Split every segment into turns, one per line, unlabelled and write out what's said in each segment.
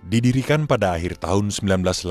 Didirikan pada akhir tahun 1989,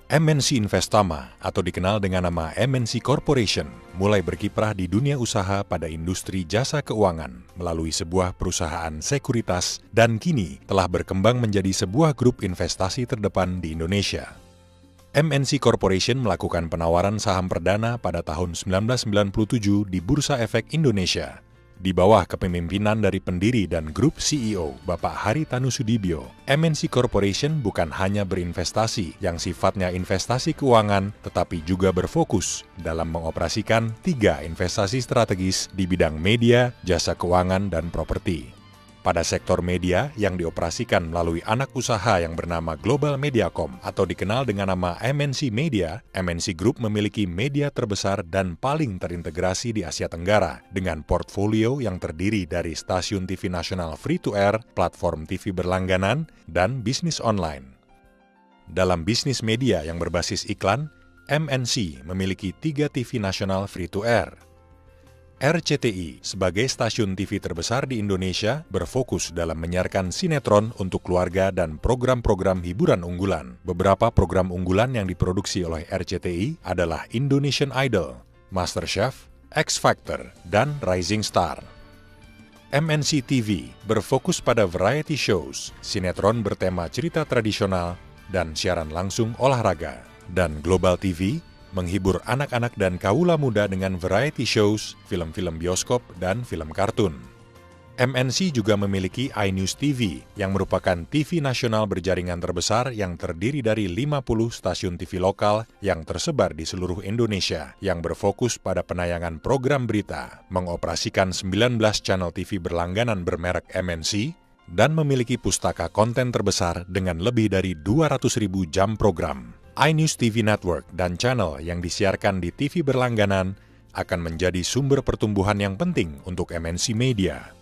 MNC Investama atau dikenal dengan nama MNC Corporation mulai berkiprah di dunia usaha pada industri jasa keuangan melalui sebuah perusahaan sekuritas dan kini telah berkembang menjadi sebuah grup investasi terdepan di Indonesia. MNC Corporation melakukan penawaran saham perdana pada tahun 1997 di Bursa Efek Indonesia. Di bawah kepemimpinan dari pendiri dan grup CEO, Bapak Haritanu Sudibyo, MNC Corporation bukan hanya berinvestasi yang sifatnya investasi keuangan, tetapi juga berfokus dalam mengoperasikan 3 investasi strategis di bidang media, jasa keuangan, dan properti. Pada sektor media yang dioperasikan melalui anak usaha yang bernama Global Mediacom atau dikenal dengan nama MNC Media, MNC Group memiliki media terbesar dan paling terintegrasi di Asia Tenggara dengan portfolio yang terdiri dari stasiun TV nasional free-to-air, platform TV berlangganan, dan bisnis online. Dalam bisnis media yang berbasis iklan, MNC memiliki 3 TV nasional free-to-air. RCTI sebagai stasiun TV terbesar di Indonesia berfokus dalam menyiarkan sinetron untuk keluarga dan program-program hiburan unggulan. Beberapa program unggulan yang diproduksi oleh RCTI adalah Indonesian Idol, MasterChef, X Factor, dan Rising Star. MNC TV berfokus pada variety shows, sinetron bertema cerita tradisional, dan siaran langsung olahraga. Dan Global TV menghibur anak-anak dan kaula muda dengan variety shows, film-film bioskop, dan film kartun. MNC juga memiliki iNews TV yang merupakan TV nasional berjaringan terbesar yang terdiri dari 50 stasiun TV lokal yang tersebar di seluruh Indonesia yang berfokus pada penayangan program berita, mengoperasikan 19 channel TV berlangganan bermerek MNC, dan memiliki pustaka konten terbesar dengan lebih dari 200.000 jam program. iNews TV Network dan channel yang disiarkan di TV berlangganan akan menjadi sumber pertumbuhan yang penting untuk MNC Media.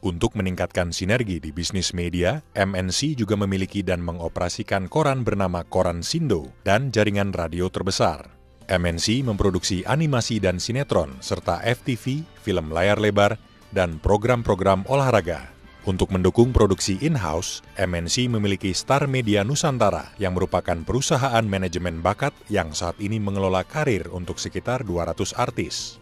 Untuk meningkatkan sinergi di bisnis media, MNC juga memiliki dan mengoperasikan koran bernama Koran Sindo dan jaringan radio terbesar. MNC memproduksi animasi dan sinetron serta FTV, film layar lebar, dan program-program olahraga. Untuk mendukung produksi in-house, MNC memiliki Star Media Nusantara yang merupakan perusahaan manajemen bakat yang saat ini mengelola karir untuk sekitar 200 artis.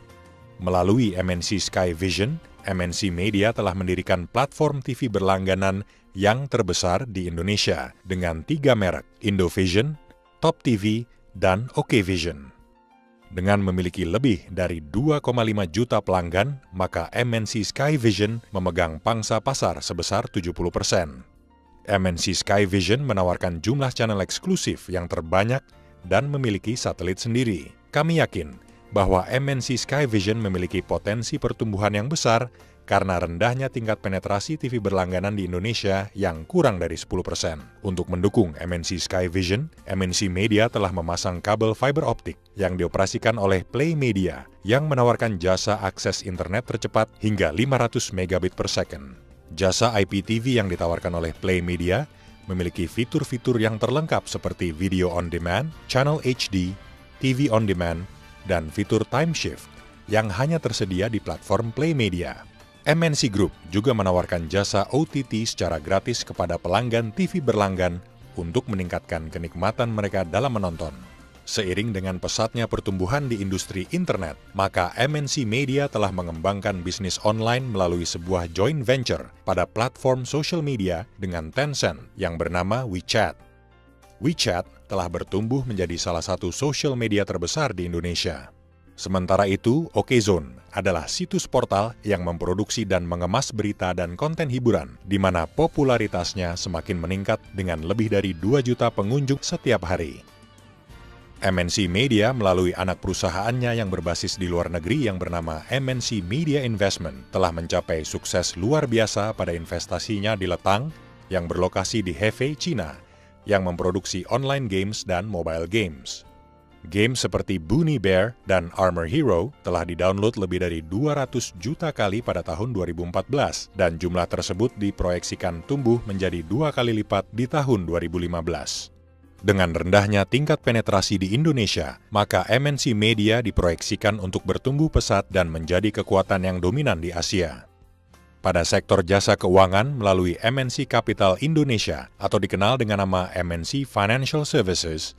Melalui MNC Sky Vision, MNC Media telah mendirikan platform TV berlangganan yang terbesar di Indonesia dengan 3 merek, Indovision, Top TV, dan Okevision. Dengan memiliki lebih dari 2,5 juta pelanggan, maka MNC Sky Vision memegang pangsa pasar sebesar 70%. MNC Sky Vision menawarkan jumlah channel eksklusif yang terbanyak dan memiliki satelit sendiri. Kami yakin bahwa MNC Sky Vision memiliki potensi pertumbuhan yang besar karena rendahnya tingkat penetrasi TV berlangganan di Indonesia yang kurang dari 10%. Untuk mendukung MNC Sky Vision, MNC Media telah memasang kabel fiber optik yang dioperasikan oleh Play Media yang menawarkan jasa akses internet tercepat hingga 500 megabit per second. Jasa IPTV yang ditawarkan oleh Play Media memiliki fitur-fitur yang terlengkap seperti video on demand, channel HD, TV on demand, dan fitur time shift yang hanya tersedia di platform Play Media. MNC Group juga menawarkan jasa OTT secara gratis kepada pelanggan TV berlanggan untuk meningkatkan kenikmatan mereka dalam menonton. Seiring dengan pesatnya pertumbuhan di industri internet, maka MNC Media telah mengembangkan bisnis online melalui sebuah joint venture pada platform social media dengan Tencent yang bernama WeChat. WeChat telah bertumbuh menjadi salah satu social media terbesar di Indonesia. Sementara itu, Okezone adalah situs portal yang memproduksi dan mengemas berita dan konten hiburan, di mana popularitasnya semakin meningkat dengan lebih dari 2 juta pengunjung setiap hari. MNC Media melalui anak perusahaannya yang berbasis di luar negeri yang bernama MNC Media Investment telah mencapai sukses luar biasa pada investasinya di Letang yang berlokasi di Hefei, China, yang memproduksi online games dan mobile games. Games seperti Bunny Bear dan Armor Hero telah didownload lebih dari 200 juta kali pada tahun 2014 dan jumlah tersebut diproyeksikan tumbuh menjadi 2 kali lipat di tahun 2015. Dengan rendahnya tingkat penetrasi di Indonesia, maka MNC Media diproyeksikan untuk bertumbuh pesat dan menjadi kekuatan yang dominan di Asia. pada sektor jasa keuangan melalui MNC Capital Indonesia atau dikenal dengan nama MNC Financial Services,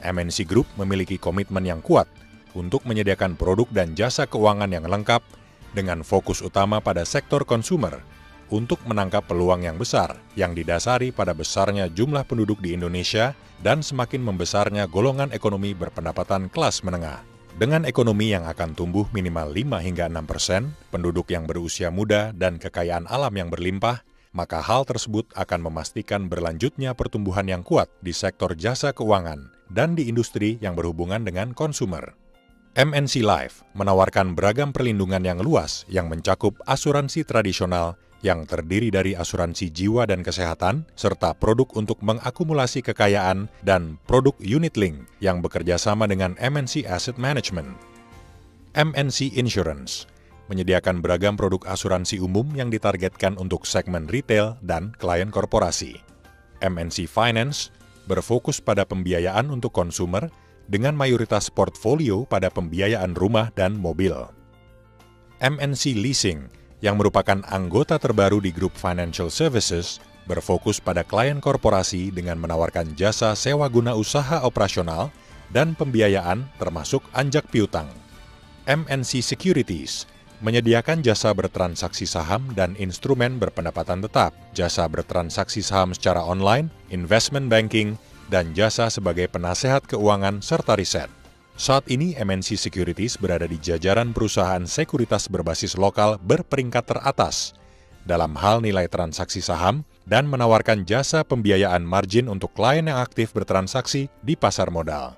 MNC Group memiliki komitmen yang kuat untuk menyediakan produk dan jasa keuangan yang lengkap dengan fokus utama pada sektor konsumer untuk menangkap peluang yang besar yang didasari pada besarnya jumlah penduduk di Indonesia dan semakin membesarnya golongan ekonomi berpendapatan kelas menengah. Dengan ekonomi yang akan tumbuh minimal 5 hingga 6%, penduduk yang berusia muda dan kekayaan alam yang berlimpah, maka hal tersebut akan memastikan berlanjutnya pertumbuhan yang kuat di sektor jasa keuangan dan di industri yang berhubungan dengan konsumer. MNC Life menawarkan beragam perlindungan yang luas yang mencakup asuransi tradisional yang terdiri dari asuransi jiwa dan kesehatan, serta produk untuk mengakumulasi kekayaan dan produk unit link yang bekerja sama dengan MNC Asset Management. MNC Insurance menyediakan beragam produk asuransi umum yang ditargetkan untuk segmen retail dan klien korporasi. MNC Finance berfokus pada pembiayaan untuk konsumer dengan mayoritas portfolio pada pembiayaan rumah dan mobil. MNC Leasing yang merupakan anggota terbaru di grup Financial Services, berfokus pada klien korporasi dengan menawarkan jasa sewa guna usaha operasional dan pembiayaan termasuk anjak piutang. MNC Securities menyediakan jasa bertransaksi saham dan instrumen berpendapatan tetap, jasa bertransaksi saham secara online, investment banking, dan jasa sebagai penasehat keuangan serta riset. Saat ini MNC Securities berada di jajaran perusahaan sekuritas berbasis lokal berperingkat teratas dalam hal nilai transaksi saham dan menawarkan jasa pembiayaan margin untuk klien yang aktif bertransaksi di pasar modal.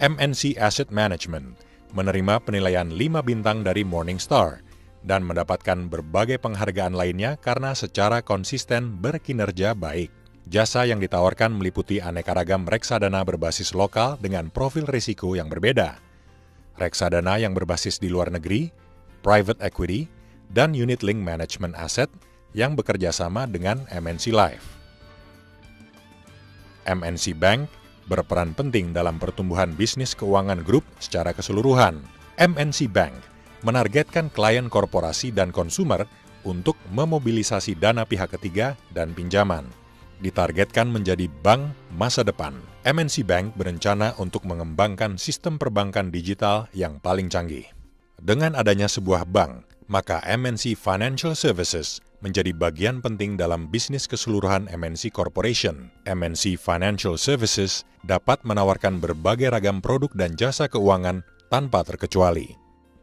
MNC Asset Management menerima penilaian 5 bintang dari Morningstar dan mendapatkan berbagai penghargaan lainnya karena secara konsisten berkinerja baik. Jasa yang ditawarkan meliputi aneka ragam reksadana berbasis lokal dengan profil risiko yang berbeda, reksadana yang berbasis di luar negeri, private equity, dan unit link management asset yang bekerja sama dengan MNC Life. MNC Bank berperan penting dalam pertumbuhan bisnis keuangan grup secara keseluruhan. MNC Bank menargetkan klien korporasi dan konsumer untuk memobilisasi dana pihak ketiga dan pinjaman. Ditargetkan menjadi bank masa depan. MNC Bank berencana untuk mengembangkan sistem perbankan digital yang paling canggih. Dengan adanya sebuah bank, maka MNC Financial Services menjadi bagian penting dalam bisnis keseluruhan MNC Corporation. MNC Financial Services dapat menawarkan berbagai ragam produk dan jasa keuangan tanpa terkecuali.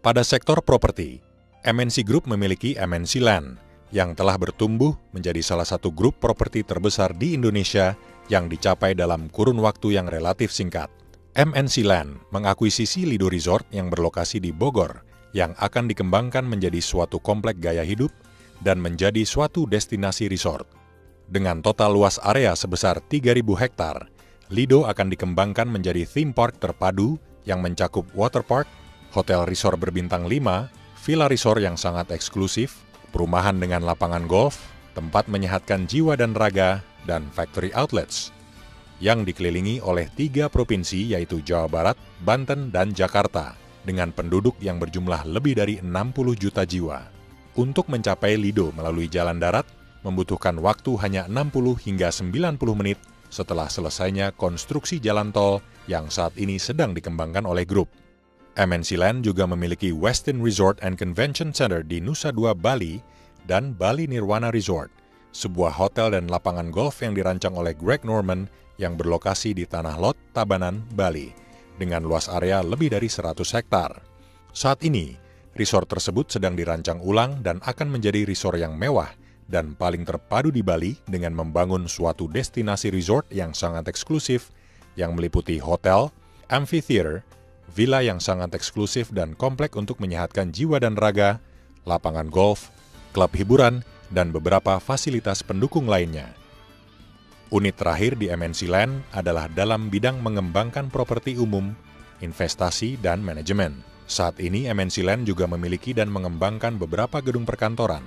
Pada sektor properti, MNC Group memiliki MNC Land, yang telah bertumbuh menjadi salah satu grup properti terbesar di Indonesia yang dicapai dalam kurun waktu yang relatif singkat. MNC Land mengakuisisi Lido Resort yang berlokasi di Bogor, yang akan dikembangkan menjadi suatu komplek gaya hidup dan menjadi suatu destinasi resort. Dengan total luas area sebesar 3.000 hektar, Lido akan dikembangkan menjadi theme park terpadu yang mencakup water park, hotel resort berbintang 5, villa resort yang sangat eksklusif, perumahan dengan lapangan golf, tempat menyehatkan jiwa dan raga, dan factory outlets, yang dikelilingi oleh 3 provinsi yaitu Jawa Barat, Banten, dan Jakarta, dengan penduduk yang berjumlah lebih dari 60 juta jiwa. Untuk mencapai Lido melalui jalan darat, membutuhkan waktu hanya 60 hingga 90 menit setelah selesainya konstruksi jalan tol yang saat ini sedang dikembangkan oleh grup. MNC Land juga memiliki Westin Resort and Convention Center di Nusa Dua, Bali, dan Bali Nirwana Resort, sebuah hotel dan lapangan golf yang dirancang oleh Greg Norman yang berlokasi di Tanah Lot, Tabanan, Bali, dengan luas area lebih dari 100 hektar. Saat ini, resort tersebut sedang dirancang ulang dan akan menjadi resort yang mewah dan paling terpadu di Bali dengan membangun suatu destinasi resort yang sangat eksklusif yang meliputi hotel, amphitheater, villa yang sangat eksklusif dan komplek untuk menyehatkan jiwa dan raga, lapangan golf, klub hiburan, dan beberapa fasilitas pendukung lainnya. Unit terakhir di MNC Land adalah dalam bidang mengembangkan properti umum, investasi, dan manajemen. Saat ini MNC Land juga memiliki dan mengembangkan beberapa gedung perkantoran,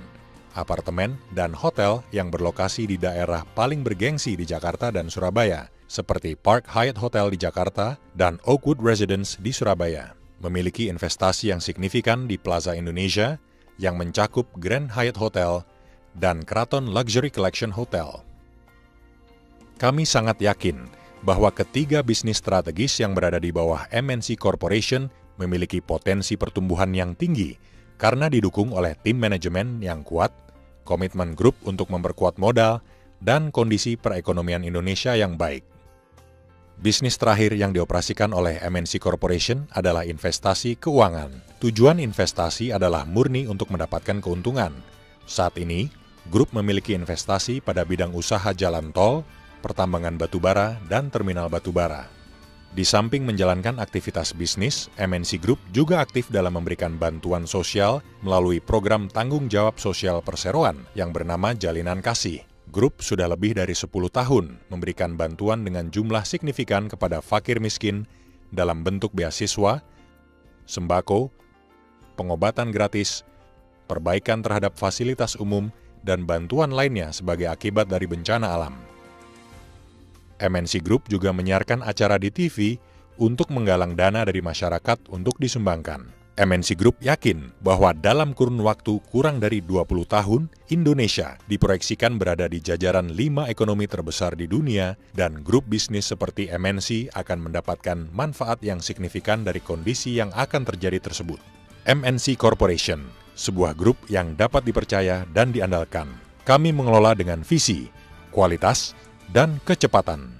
apartemen, dan hotel yang berlokasi di daerah paling bergengsi di Jakarta dan Surabaya, seperti Park Hyatt Hotel di Jakarta dan Oakwood Residence di Surabaya. Memiliki investasi yang signifikan di Plaza Indonesia, yang mencakup Grand Hyatt Hotel dan Kraton Luxury Collection Hotel. Kami sangat yakin bahwa ketiga bisnis strategis yang berada di bawah MNC Corporation memiliki potensi pertumbuhan yang tinggi karena didukung oleh tim manajemen yang kuat, komitmen grup untuk memperkuat modal, dan kondisi perekonomian Indonesia yang baik. Bisnis terakhir yang dioperasikan oleh MNC Corporation adalah investasi keuangan. Tujuan investasi adalah murni untuk mendapatkan keuntungan. Saat ini, grup memiliki investasi pada bidang usaha jalan tol, pertambangan batubara, dan terminal batubara. Di samping menjalankan aktivitas bisnis, MNC Group juga aktif dalam memberikan bantuan sosial melalui program tanggung jawab sosial perseroan yang bernama Jalinan Kasih. Grup sudah lebih dari 10 tahun memberikan bantuan dengan jumlah signifikan kepada fakir miskin dalam bentuk beasiswa, sembako, pengobatan gratis, perbaikan terhadap fasilitas umum, dan bantuan lainnya sebagai akibat dari bencana alam. MNC Group juga menyiarkan acara di TV untuk menggalang dana dari masyarakat untuk disumbangkan. MNC Group yakin bahwa dalam kurun waktu kurang dari 20 tahun, Indonesia diproyeksikan berada di jajaran 5 ekonomi terbesar di dunia dan grup bisnis seperti MNC akan mendapatkan manfaat yang signifikan dari kondisi yang akan terjadi tersebut. MNC Corporation, sebuah grup yang dapat dipercaya dan diandalkan. Kami mengelola dengan visi, kualitas, dan kecepatan.